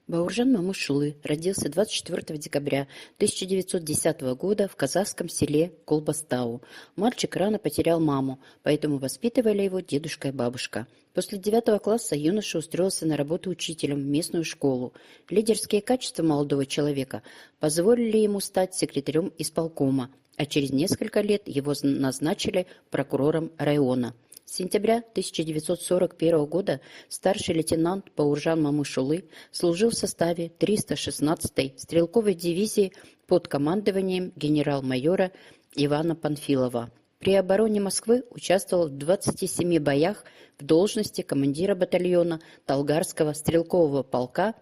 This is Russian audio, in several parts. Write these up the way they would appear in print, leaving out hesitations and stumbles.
Бауржан Мамушулы родился 24 декабря 1910 года в казахском селе Колбастау. Мальчик рано потерял маму, поэтому воспитывали его дедушка и бабушка. После 9 класса юноша устроился на работу учителем в местную школу. Лидерские качества молодого человека позволили ему стать секретарем исполкома, а через несколько лет его назначили прокурором района. С сентября 1941 года старший лейтенант Бауржан Мамушулы служил в составе 316-й стрелковой дивизии под командованием генерал-майора Ивана Панфилова. При обороне Москвы участвовал в 27 боях в должности командира батальона Талгарского стрелкового полка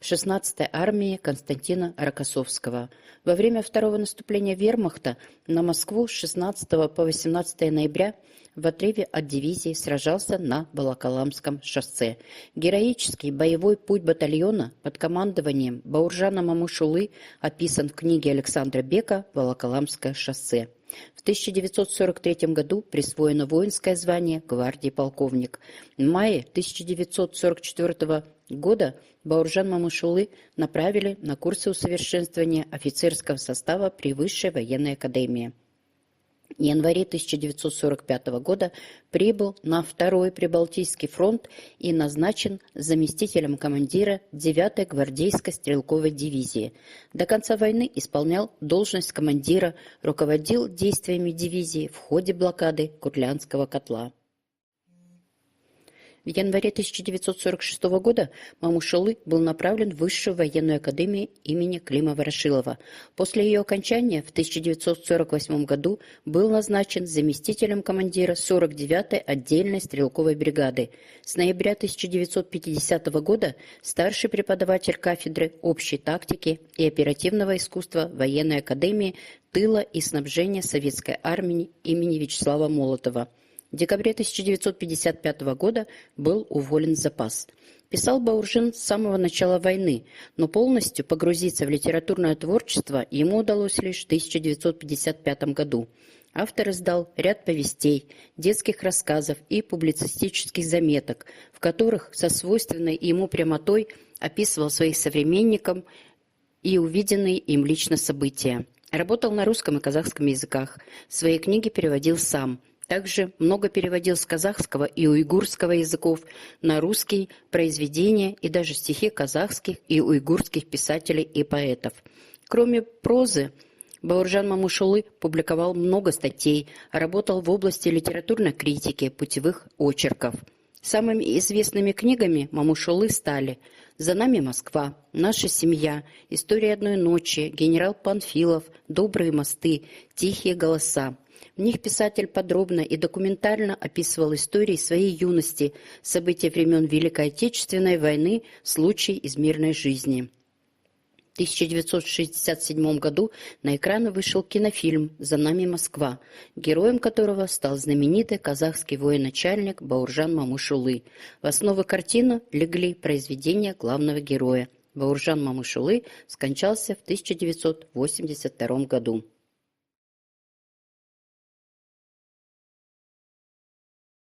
16-й армии Константина Рокоссовского. Во время второго наступления вермахта на Москву с 16 по 18 ноября в отрыве от дивизии сражался на Волоколамском шоссе. Героический боевой путь батальона под командованием Бауржана Мамушулы описан в книге Александра Бека «Волоколамское шоссе». В 1943 году присвоено воинское звание гвардии полковник. В мае 1944 года Бауржан Мамушулы направили на курсы усовершенствования офицерского состава при Высшей военной академии. В январе 1945 года прибыл на Второй Прибалтийский фронт и назначен заместителем командира 9-й гвардейской стрелковой дивизии. До конца войны исполнял должность командира, руководил действиями дивизии в ходе блокады Курляндского котла. В январе 1946 года Мамушулы был направлен в Высшую военную академию имени Клима Ворошилова. После ее окончания в 1948 году был назначен заместителем командира 49-й отдельной стрелковой бригады. С ноября 1950 года старший преподаватель кафедры общей тактики и оперативного искусства военной академии тыла и снабжения советской армии имени Вячеслава Молотова. В декабре 1955 года был уволен в запас. Писал Бауржан с самого начала войны, но полностью погрузиться в литературное творчество ему удалось лишь в 1955 году. Автор издал ряд повестей, детских рассказов и публицистических заметок, в которых со свойственной ему прямотой описывал своих современников и увиденные им лично события. Работал на русском и казахском языках. Свои книги переводил сам. Также много переводил с казахского и уйгурского языков на русский произведения и даже стихи казахских и уйгурских писателей и поэтов. Кроме прозы, Бауржан Мамушулы публиковал много статей, работал в области литературной критики, путевых очерков. Самыми известными книгами Мамушулы стали «За нами Москва», «Наша семья», «История одной ночи», «Генерал Панфилов», «Добрые мосты», «Тихие голоса». В них писатель подробно и документально описывал истории своей юности, события времен Великой Отечественной войны, случаи из мирной жизни. В 1967 году на экраны вышел кинофильм «За нами Москва», героем которого стал знаменитый казахский военачальник Бауржан Мамушулы. В основу картины легли произведения главного героя. Бауржан Мамушулы скончался в 1982 году.